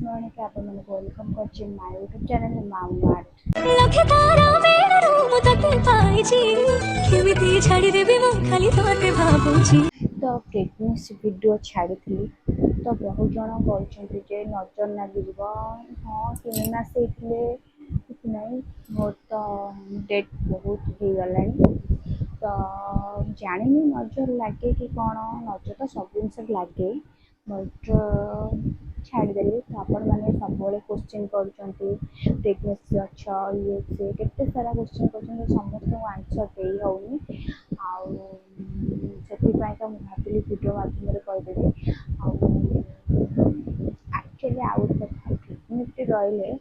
Morning आपण welcome करछि my YouTube channel माउनाट लखे तारा मेलरू मु तते पाइछि केमिति छाडी देबी मु खाली तोते भाबुछि तो प्रेगनेंसी वीडियो छाड़ी तो बहुत जन कहते जे नजर लग हाँ 3 मास होते कि नहीं मोर तो डेट बहुत हो गला तो जानी नजर लगे कि कौन नजर तो सब जिन लगे बट छाड़देली तो आपण मैंने सब क्वेश्चन करेगनेसी अच्छा ये सी केते सारा क्वेश्चन कर समस्त आंसर दे होनी से तो मुझे भाविली भिडियो मध्यम कहीदेवी एक्चुअली आउट कथा प्रेगनेंसी रही रही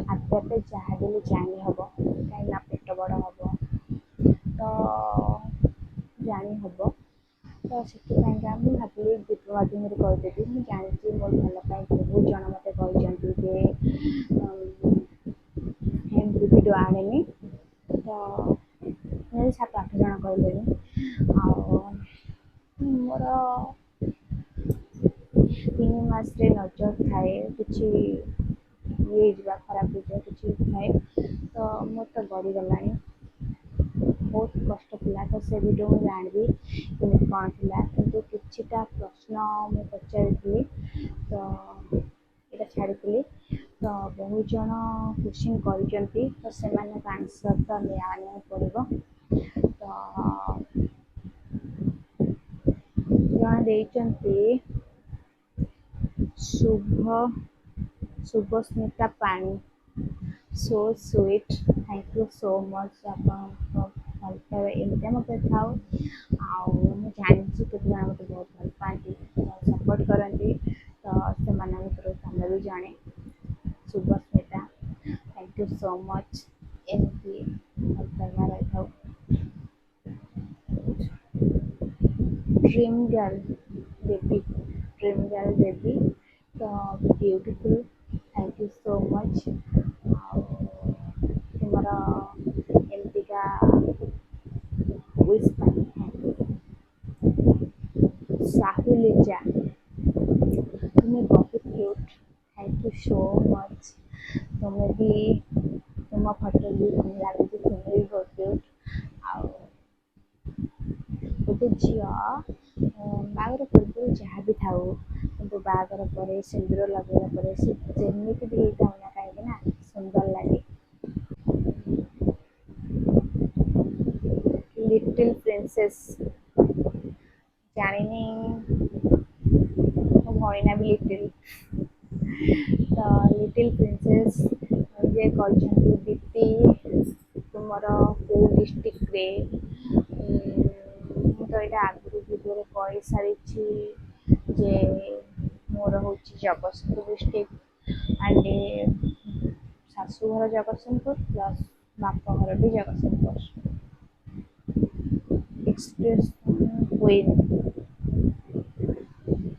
आस्ते आस्ते जहाँ भी जानी हम कहीं पेट बड़ हम तो जानी हम तो से भाविली भिडियो मध्यम कहीदेवी मुझे जानी मोर भल बहुत जन मत कहते भिडियो आने तो मेरे 7-8 जन कहले मोर 3 मास नजर थाए कि ये खराब हो जाए कि थाए तो मोर तो गड़गला बहुत कष्ट था तो से वीडियो मुझे जानवी कमी कौन था कि किछिटा प्रश्न मुझे पचारि तो ये छाड़ी तो बहुत जन क्वेश्चन कर से आंसर तो आने पड़ो तो जन देते शुभस्मिता पाणी so sweet thank you so much भल एमती मत था जानी के मत बहुत भल पाती सपोर्ट करती तो से तुम भी जाने Subhasmita thank you so much एमती भल पाइबा रही था ड्रीम गर्ल बेबी तो beautiful thank you so much तुम्हारा एमतीका विश थैंक यू साहुलिजा तुम्हें बहुत cute thank you so much तुम्हें भी तुम फोटो भी लगे तुम्हें भी बहुत क्यूट गोटे झील बागर पूर्व जहाँ भी था कि बागर पर सिंदूर लगेगा से जमी भी होता ना कहीं सुंदर लगे लिटिल प्रिंसेस जानी मो भईना भी लिटिल तो लिटिल प्रिंसेस जे कहते दीदी तुम कौ डिस्ट्रिक्ट तो यहाँ आगुरी भिडियो कही सारी जे मोर हूँ जगतसिंहपुर डिस्ट्रिक्ट एंड शाशुघर जगतसिंहपुर प्लस बापघर भी Jagatsinghpur express queen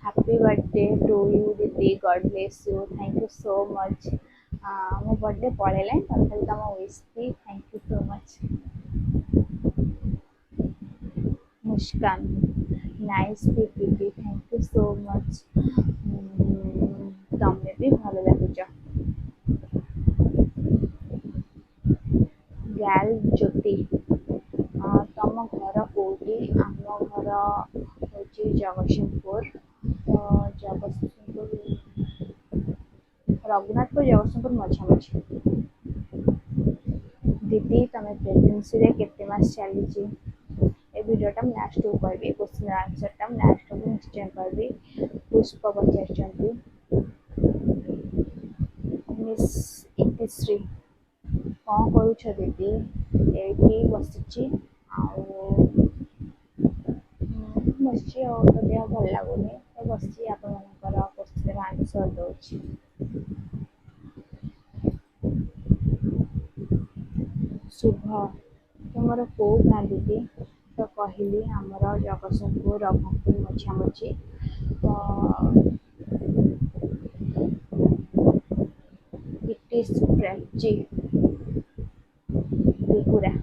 happy birthday to you दीदी God bless you thank you so much मो बर्थडे पड़ेगा तथा तुम विश थी thank you so much Muskan nice दीदी थैंक यू सो मच तुम्हें भी भल लगुच गैल ज्योति तुम घर कौटी आम घर हूँ जगतसिंहपुर तो जगतसिंहपुर रघुनाथपुर जगतसिंहपुर मझामझी दीदी तुम्हें प्रेगनेंसी रे केते मास चली ए वीडियोटा लास्ट को कहबी क्वेश्चन आंसरटा लास्ट को निश्चय कहबी पुष्प पचार मिस इतिश्री कौन करुछ दीदी ये बसी बसी तो देह भल लगुनि तो बसी आपण क्वेश्चन आंसर दूसरी शुभ तुमर कौ गाँ दीदी तो कहली आमर जगतसिंहपुर रघुनाथपुर मझामझी तो प्रेची त्रिपुरा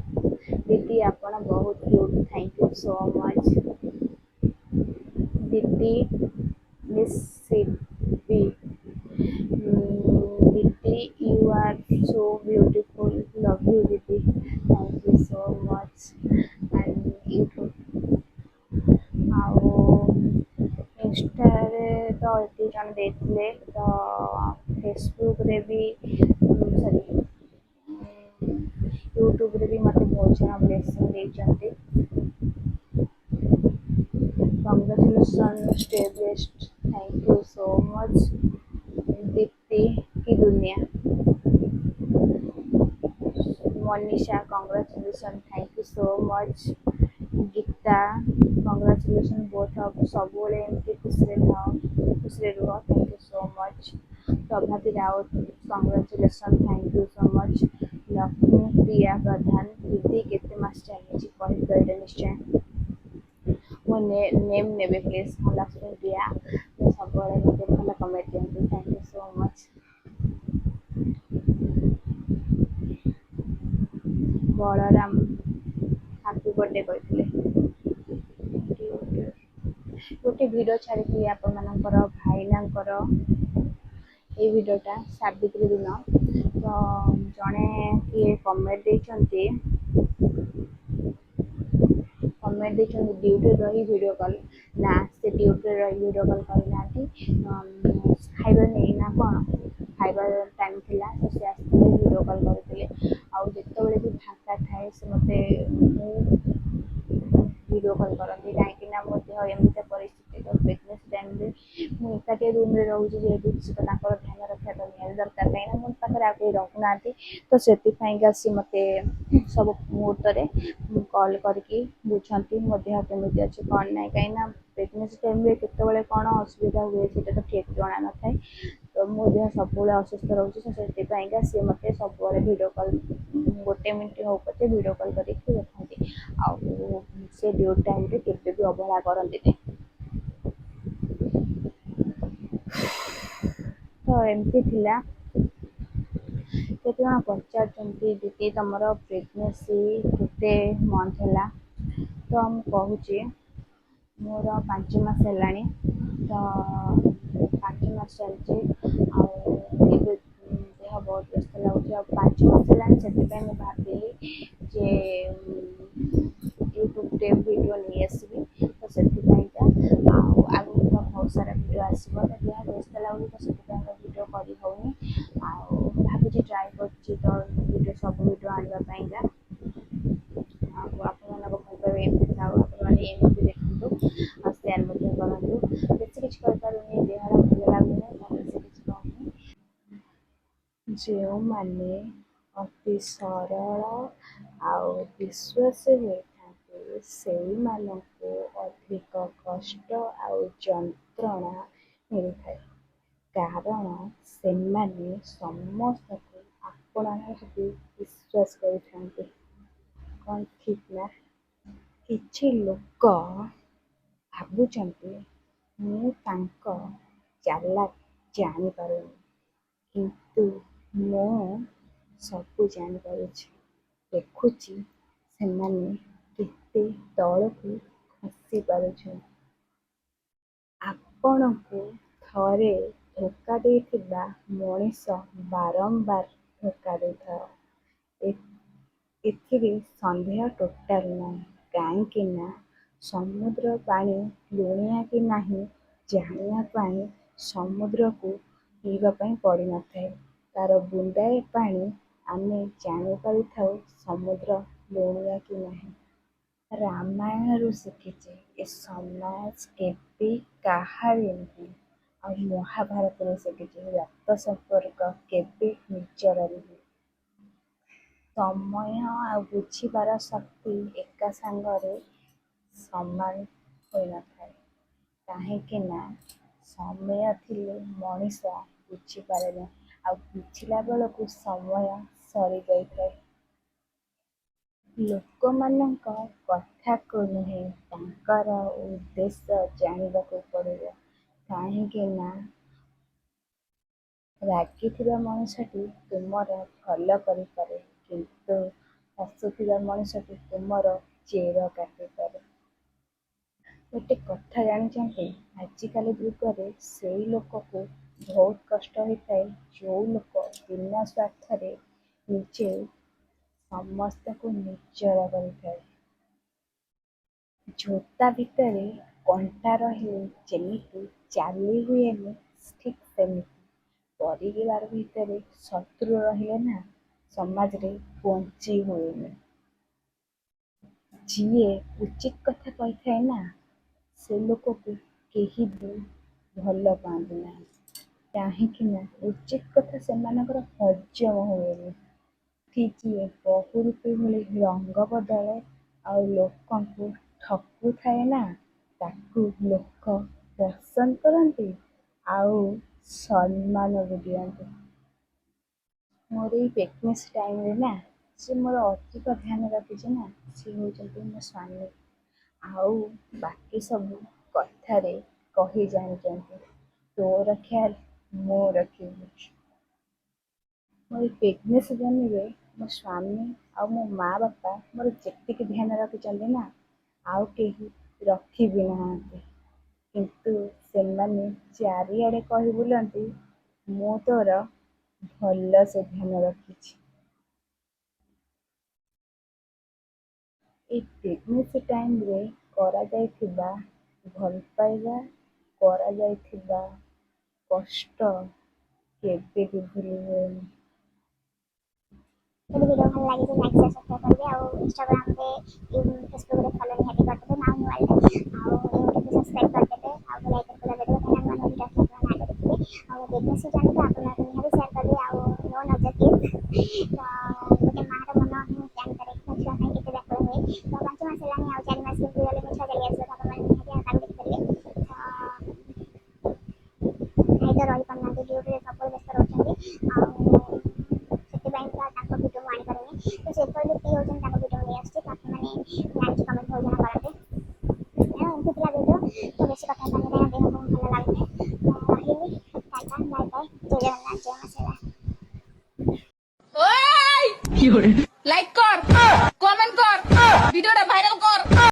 दीदी आपण बहुत cute thank you so much दीदी मिस सिपी ସଲ୍ୟୁସନ୍ ଦେଇଥିଲେ। ତ ଫେସବୁକ୍ରେ ବି ସରି ୟୁଟ୍ୟୁବ୍ରେ ବି ମୋତେ ବହୁତ ଜଣ ବ୍ଲେସିଂ ଦେଇଛନ୍ତି। Congratulation stay best, thank you so much. Dipti की दुनिया, Manisha congratulation, thank you so much. Gita congratulation both of, सब एमती खुशी रुह, thank you so much. Prabhati Raut congratulation, thank you so much. Lakshmi Priya Pradhan, दीदी केते मास चली कहीदेले निश्चय मो नेम नेबे प्लीज। लक्ष्मी प्रिया सब मत भल कमेंट दिखाते, thank you so much. Balram happy birthday कहते गोटे भिडियो छाड़ी आपण भाईनांकर ये भिडियोटा सावित्री दिन। तो जड़े किए कमेंट ड्यूटी रही वीडियो कॉल ना, से ड्यूटी रही वीडियो कॉल करना खाइबा नहीं ना कौन खाइबा टाइम थिला तो से आसते वीडियो कॉल करते आते भी फाँका थाए से मत वीडियो कॉल करती कहीं एमती परिस्थिति तो प्रेगनेंसी टाइम मुझे एकाटिया रूम में रोचे जेहतु ध्यान रखा तो निहाती दरकार कहीं मो पाखे आ कहीं रहूना तो से सी मत सब मुहूर्त कॉल करके बुझाती मो देह केमी अच्छे कौन ना कहीं प्रेगनेंसी टाइम केत कौन असुविधा हुए से तो ठीक जना न था। तो मो देह सब असुस्थ रोचे तो से सी मत सब भिडियो कॉल गोटे मिनिट हो पचे भिडियो कॉल करके देखती आउ से ड्यूटी टाइम रे केबे भी अवहेला करती नहीं। तो एमती थिला केते जन पचार दीदी तुम प्रेगनेंसी केते मंथ है तो मुझे कहूँ मोर 5 मास है तो 5 मास चलती देह बहुत व्यस्त लगुच 5 मास है से भाविली जे यूट्यूब रे वीडियो नहीं आसबि तो से आगु तो बहुत सारा वीडियो आसो तो देह व्यस्त लगुच तो से वीडियो कर होनी भावी ट्राए कर वीडियो सब वीडियो आने आपमती देखु और सेयार करूँ बेस किसी करें देह भल लगुनि जो मैंने अति सरल आउ विश्वास होता से मानक अधिक कष्ट आउ जंत्रणा मिल थाए कारण से माने समस्त को आपण विश्वास करते कौन ठीक ना। किछि लोक भावुचंती मु तांको चालाक जानी पारुनी किंतु मु सबू जानी पारुछि देखुछि सेमाने केते तळकु खसी पारुछन। आपणको थरे धोका देथिबा मनीष बारंबार धोका देथा एथिरे संदेह टोटाल नहीं कहीं समुद्र पानी लुणिया कि नहीं जानिया पाई समुद्र को पीवा पड़ी न थाए तार बुंदाए पानी आमे जानी पारि थाउ समुद्र लुणिया कि नहीं। रामायण शिखिचे ए समाज केबे काहारी नुहे और महाभारत शिखिचे रक्त संपर्क केबे निजर नुहे। समय आ बुझीबार शक्ति एका सांगरे समान होई न थाए कहीं समय थिले मनीष बुझी पारे ना आ बुझिला बेलू समय सरी जाए लोक मानक कथा को नुहे तांकर उद्देश्य जानवा को पड़िबो कहीं रागी मनुष्यटी तुमर भल करें किंतु हसुवा मनुष्यटी तुमर चेर काटिपे। गोटे कथा जानी आजिकल जुगे से लोक को बहुत कष्ट होता है जो लोक बिना स्वार्थ निजे समस्त को निजर कर झोता भितर कंटा रही जमी चली हुए ଠିକ୍ ସେମିତି ପରିବାର ଭିତରେ ଶତ୍ରୁ ରହିଲେ ନା ସମାଜରେ ବଞ୍ଚି ହୁଏନି। ଯିଏ ଉଚିତ କଥା କହିଥାଏ ନା ସେ ଲୋକକୁ କେହି ବି ଭଲ ପାଆନ୍ତି ନାହିଁ। କାହିଁକି ନା ଉଚିତ କଥା ସେମାନଙ୍କର ହଜମ ହୁଏନି। ଯିଏ ବହୁରୂପୀ ଭଳି ରଙ୍ଗ ବଦଳାଏ ଆଉ ଲୋକଙ୍କୁ ଠକୁଥାଏ ନା ତାକୁ ଲୋକ ପସନ୍ଦ କରନ୍ତି ଆଉ ସମ୍ମାନ ବି ଦିଅନ୍ତି। ମୋର ଏଇ ପ୍ରେଗନେନ୍ସି ଟାଇମରେ ନା ସେ ମୋର ଅଧିକ ଧ୍ୟାନ ରଖିଛି ନା ସେ ହେଉଛନ୍ତି ମୋ ସ୍ୱାମୀ। ଆଉ ବାକି ସବୁ କଥାରେ କହି ଜାଣିଛନ୍ତି ତୋର ଖ୍ୟାଲ ମୁଁ ରଖିବି। ମୋର ଏଇ ପ୍ରେଗନେନ୍ସି ଜର୍ଣ୍ଣିରେ ମୋ ସ୍ୱାମୀ ଆଉ ମୋ ମା ବାପା ମୋର ଯେତିକି ଧ୍ୟାନ ରଖିଛନ୍ତି ନା ଆଉ କେହି ରଖିବି ନାହାନ୍ତି। କିନ୍ତୁ ସେମାନେ ଚାରିଆଡ଼େ କହି ବୁଲନ୍ତି ମୁଁ ତୋର ଭଲସେ ଧ୍ୟାନ ରଖିଛି। ଏଇ ପ୍ରେଗନେନ୍ସି ଟାଇମରେ କରାଯାଇଥିବା ଭଲ ପାଇବା, କରାଯାଇଥିବା କଷ୍ଟ କେବେ ବି ଭୁଲି ହୁଏନି। ଯଦି ଭିଡ଼ିଓ ଭଲ ଲାଗିଛି ଲାଇକ୍ ସେୟାର ସବସ୍କ୍ରାଇବ୍ କରିବେ ଆଉ ଇନଷ୍ଟାଗ୍ରାମରେ ଫେସବୁକରେ ଫଲୋ ନିହାତି କରିଦେବେ ନା ନୂଆ ଆଉ ୟୁଟ୍ୟୁବରେ ସବସ୍କ୍ରାଇବ୍ କରିଦେବେ ଆଉ ବେଲ୍ ଆଇକନ୍ ପୁରା ଦେବେ କାହିଁକିନା ନୂଆ ନୂଆ ଭିଡ଼ିଓ ଆସିଲେ ଆପଣ ଆଗେ ଦେଖିବେ ଆଉ ପ୍ରେଗନେନ୍ସି ଜର୍ଣ୍ଣି ତ ଆପଣ ନିହାତି ସେୟାର କରିବେ ଆଉ ନୋ ନଜର କିସ୍ ତ ଗୋଟେ ମାଆର ମନ ହିଁ ଜାଣିପାରେ ତା ଛୁଆ ପାଇଁ କେତେ ବ୍ୟାକୁଳ ହୁଏ ତ 5 ମାସ ହେଲାଣି ଆଉ 4 ମାସ କେମିତି ଗଲେ ମୋ ଛୁଆ ଚାଲି ଆସିବ ତ ଆପଣମାନେ ନିହାତି ତାକୁ ଦେଖିପାରିବେ ଭାଇ ତ ରହିପାରୁନାହାନ୍ତି ଡ୍ୟୁଟିରେ ସବୁବେଳେ ବ୍ୟସ୍ତ ରହୁଛନ୍ତି ଆଉ ସେଥିପାଇଁ ତାଙ୍କ ଭିଡ଼ିଓ ମୁଁ ଆଣିପାରୁନି ତ ସେ ଯେତେବେଳେ ଫ୍ରି ହେଉଛନ୍ତି ତାଙ୍କ ଭିଡ଼ିଓ ନେଇ ଆସୁଛି ତ ଆପଣମାନେ ଜାଣିଛି କମେଣ୍ଟ ଭୋଜନ କରନ୍ତେ ଏମିତି ଥିଲା ଭିଡ଼ିଓ ତ ବେଶୀ କଥା ହେଇପାରୁନି କାହିଁକିନା ଦେହ ଭଲ ଲାଗୁନି ରହିଲି ଟାଟା ବାଏ ବାଏ ଜୟ ଜଗନ୍ନାଥ ଜୟ ମା ଶାରଳା।